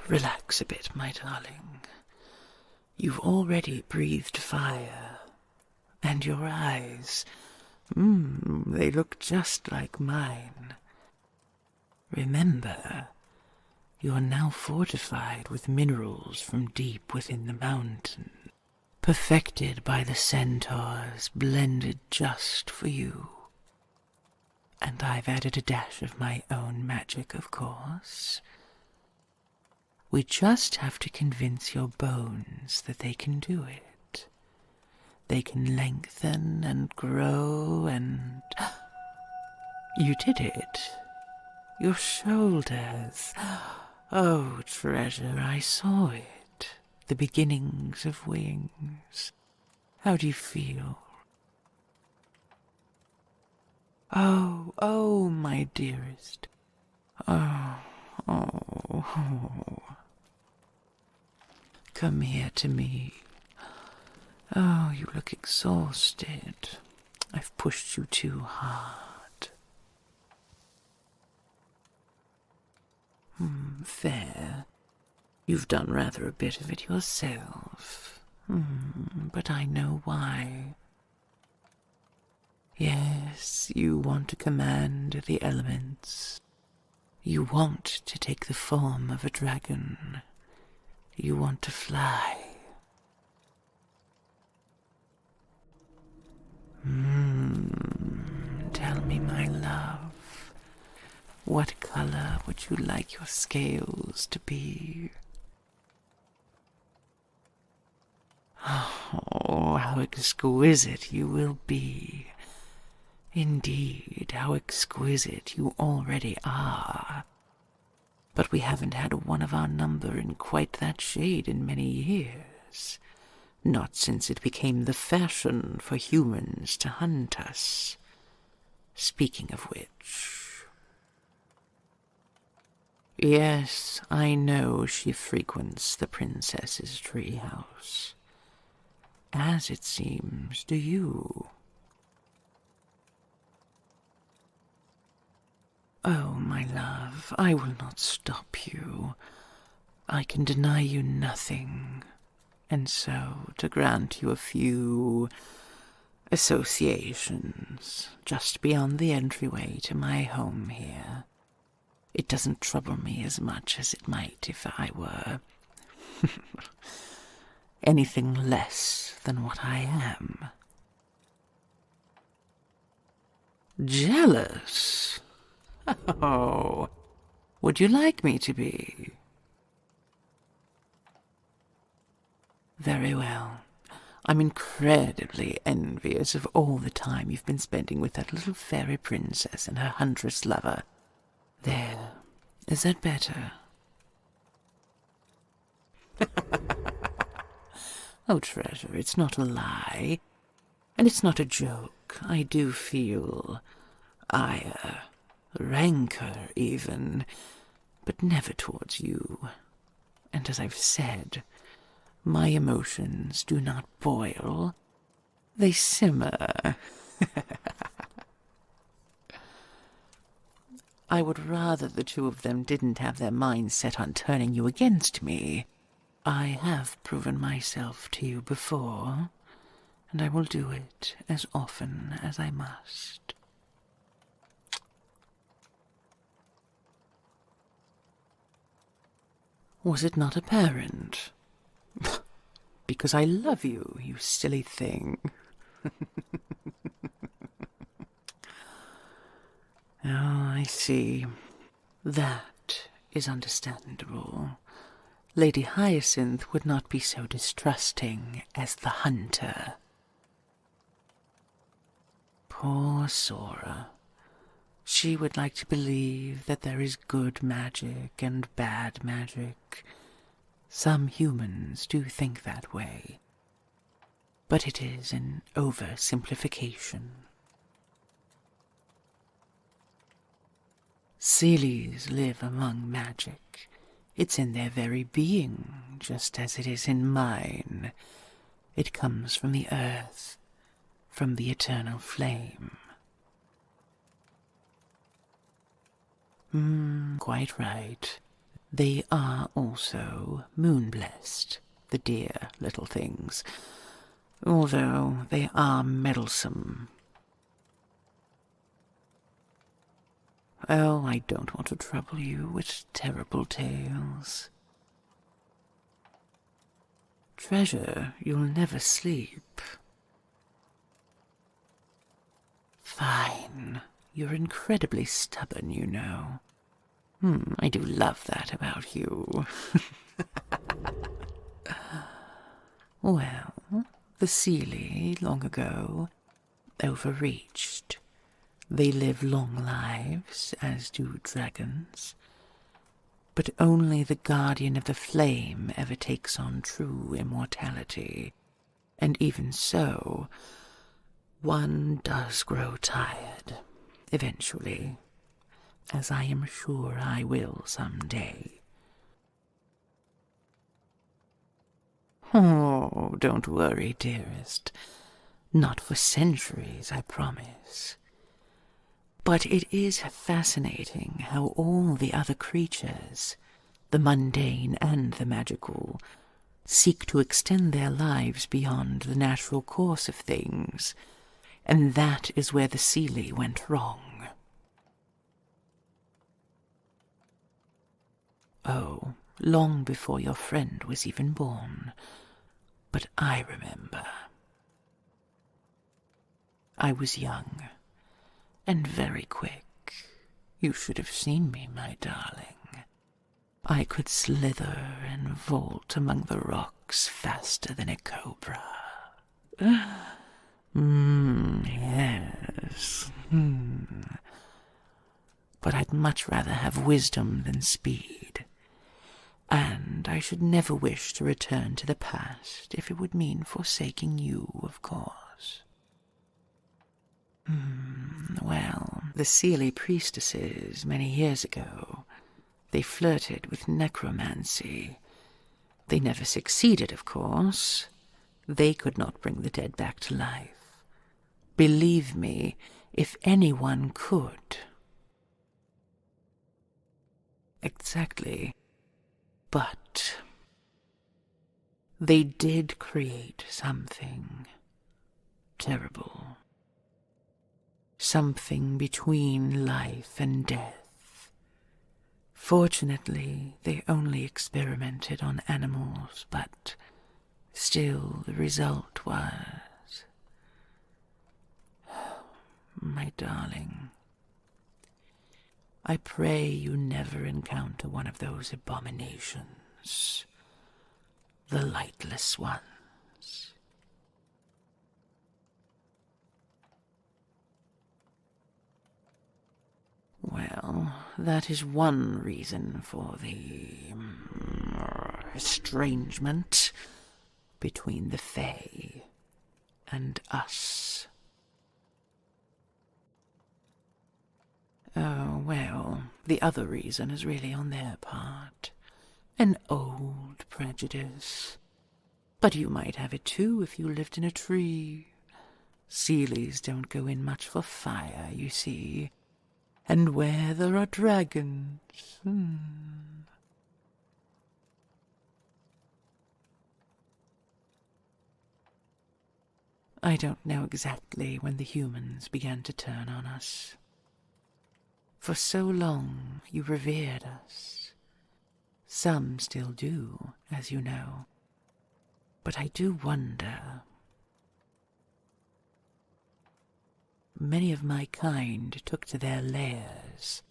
Relax a bit, my darling. You've already breathed fire. And your eyes, they look just like mine. Remember, you are now fortified with minerals from deep within the mountain, perfected by the centaurs, blended just for you. And I've added a dash of my own magic, of course. We just have to convince your bones that they can do it. They can lengthen and grow and... You did it. Your shoulders. Oh, treasure, I saw it. The beginnings of wings. How do you feel? Oh, my dearest. Oh. Come here to me. Oh, you look exhausted. I've pushed you too hard. Fair. You've done rather a bit of it yourself. But I know why. Yes, you want to command the elements. You want to take the form of a dragon. You want to fly. Tell me, my love, what color would you like your scales to be? Oh, how exquisite you will be. Indeed, how exquisite you already are. But we haven't had one of our number in quite that shade in many years. Not since it became the fashion for humans to hunt us. Speaking of which... Yes, I know she frequents the princess's treehouse. As it seems, do you? Oh, my love, I will not stop you. I can deny you nothing. And so, to grant you a few associations just beyond the entryway to my home here, it doesn't trouble me as much as it might if I were anything less than what I am. Jealous? Oh, would you like me to be? Very well. I'm incredibly envious of all the time you've been spending with that little fairy princess and her huntress lover. There. Is that better? Oh, treasure, it's not a lie. And it's not a joke. I do feel ire, rancor even, but never towards you. And as I've said, my emotions do not boil. They simmer. I would rather the two of them didn't have their minds set on turning you against me. I have proven myself to you before, and I will do it as often as I must. Was it not apparent? Because I love you, you silly thing. Oh, I see. That is understandable. Lady Hyacinth would not be so distrusting as the hunter. Poor Sora. She would like to believe that there is good magic and bad magic. Some humans do think that way. But it is an oversimplification. Seelies live among magic. It's in their very being, just as it is in mine. It comes from the earth, from the eternal flame. Quite right. They are also moon-blessed, the dear little things, although they are meddlesome. Oh, I don't want to trouble you with terrible tales. Treasure, you'll never sleep. Fine. You're incredibly stubborn, you know. I do love that about you. Well, the Seelie, long ago, overreached. They live long lives, as do dragons. But only the guardian of the flame ever takes on true immortality. And even so, one does grow tired, eventually, as I am sure I will someday. Oh, don't worry, dearest. Not for centuries, I promise. But it is fascinating how all the other creatures, the mundane and the magical, seek to extend their lives beyond the natural course of things, and that is where the Seelie went wrong. Oh, long before your friend was even born. But I remember. I was young, and very quick. You should have seen me, my darling. I could slither and vault among the rocks faster than a cobra. Yes. But I'd much rather have wisdom than speed. And I should never wish to return to the past if it would mean forsaking you, of course. Well, the Seelie priestesses many years ago, they flirted with necromancy. They never succeeded, of course. They could not bring the dead back to life. Believe me, if anyone could. Exactly. But they did create something terrible. Something between life and death. Fortunately, they only experimented on animals, but still the result was... My darling, I pray you never encounter one of those abominations, the lightless ones. Well, that is one reason for the estrangement between the Fae and us. Oh, well, the other reason is really on their part. An old prejudice. But you might have it too if you lived in a tree. Seelies don't go in much for fire, you see. And where there are dragons... I don't know exactly when the humans began to turn on us. For so long you revered us. Some still do, as you know. But I do wonder. Many of my kind took to their lairs,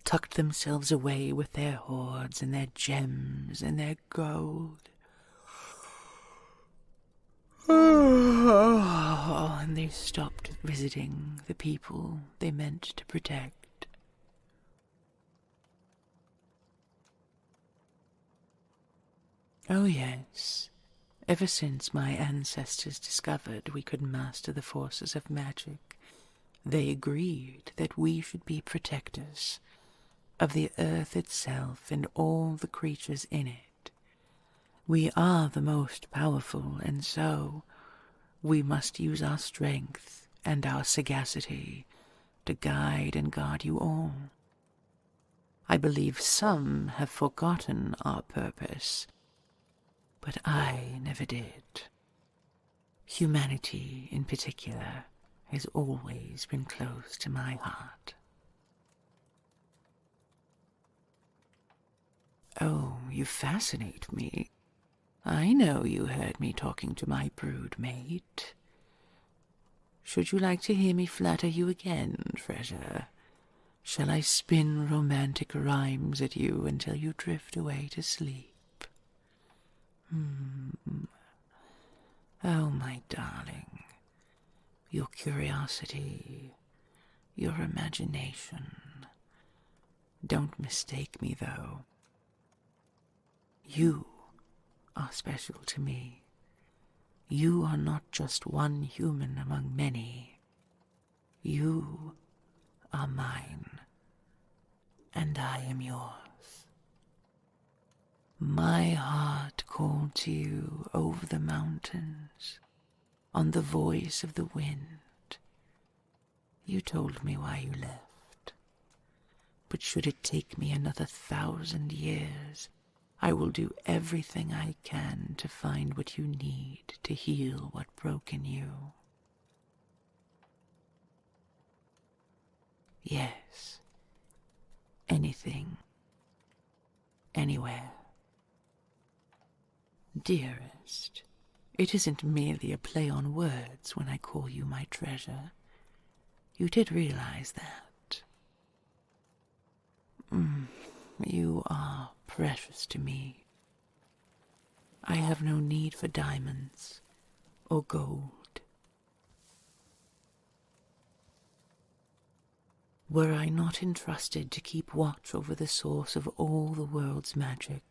tucked themselves away with their hoards and their gems and their gold. And they stopped visiting the people they meant to protect. Oh yes, ever since my ancestors discovered we could master the forces of magic, they agreed that we should be protectors of the earth itself and all the creatures in it. We are the most powerful, and so we must use our strength and our sagacity to guide and guard you all. I believe some have forgotten our purpose, but I never did. Humanity, in particular, has always been close to my heart. Oh, you fascinate me. I know you heard me talking to my brood mate. Should you like to hear me flatter you again, treasure? Shall I spin romantic rhymes at you until you drift away to sleep? Oh, my darling, your curiosity, your imagination. Don't mistake me, though. You are special to me. You are not just one human among many. You are mine, and I am yours. My heart called to you over the mountains, on the voice of the wind. You told me why you left, but should it take me another 1,000 years, I will do everything I can to find what you need to heal what broke in you. Yes, anything, anywhere. Dearest, it isn't merely a play on words when I call you my treasure. You did realize that. You are precious to me. I have no need for diamonds or gold. Were I not entrusted to keep watch over the source of all the world's magic,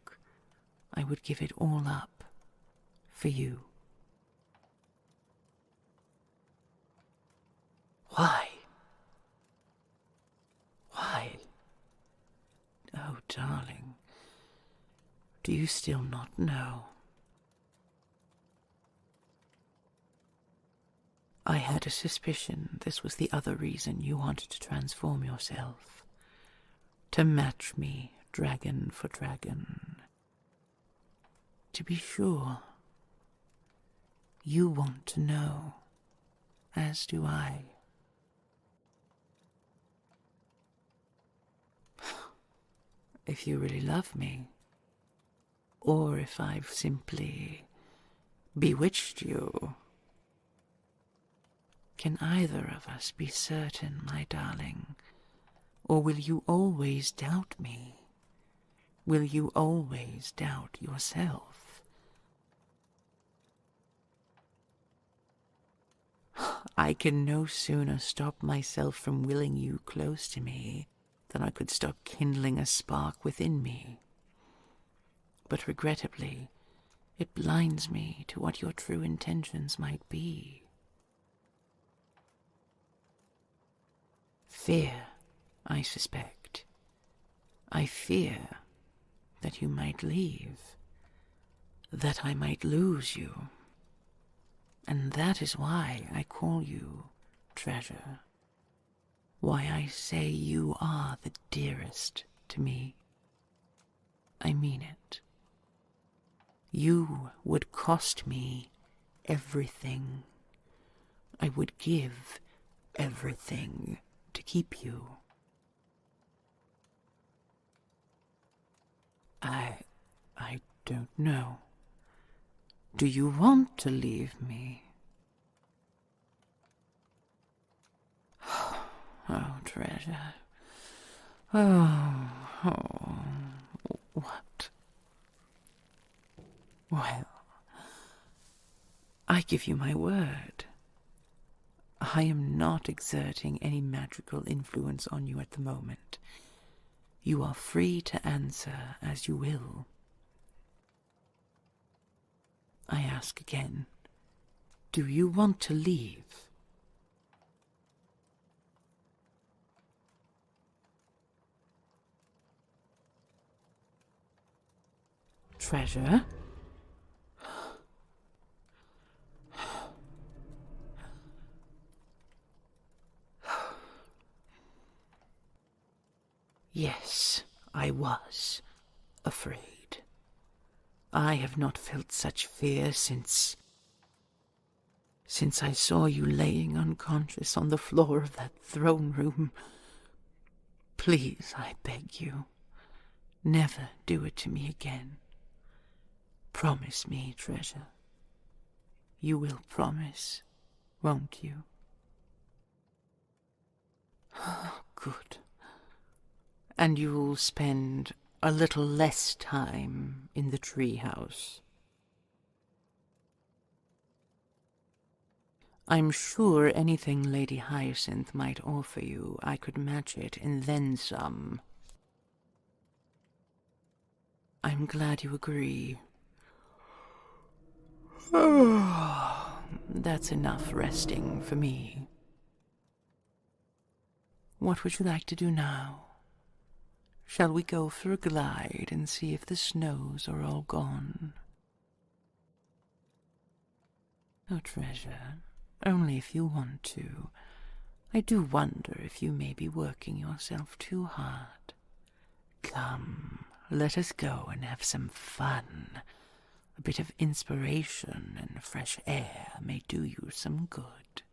I would give it all up for you. Why? Why? Oh, darling, do you still not know? I had a suspicion this was the other reason you wanted to transform yourself. To match me, dragon for dragon. To be sure, you want to know, as do I. If you really love me, or if I've simply bewitched you. Can either of us be certain, my darling, or will you always doubt me? Will you always doubt yourself? I can no sooner stop myself from willing you close to me than I could stop kindling a spark within me. But regrettably, it blinds me to what your true intentions might be. Fear, I suspect. I fear that you might leave, that I might lose you. And that is why I call you treasure. Why I say you are the dearest to me. I mean it. You would cost me everything. I would give everything to keep you. I don't know. Do you want to leave me? Oh, treasure. Oh, what? Well, I give you my word. I am not exerting any magical influence on you at the moment. You are free to answer as you will. I ask again, do you want to leave? Treasure? Yes, I was afraid. I have not felt such fear since I saw you laying unconscious on the floor of that throne room. Please, I beg you, never do it to me again. Promise me, treasure. You will promise, won't you? Good. And you'll spend a little less time in the treehouse. I'm sure anything Lady Hyacinth might offer you, I could match it and then some. I'm glad you agree. That's enough resting for me. What would you like to do now? Shall we go for a glide and see if the snows are all gone? Oh, treasure, only if you want to. I do wonder if you may be working yourself too hard. Come, let us go and have some fun. A bit of inspiration and fresh air may do you some good.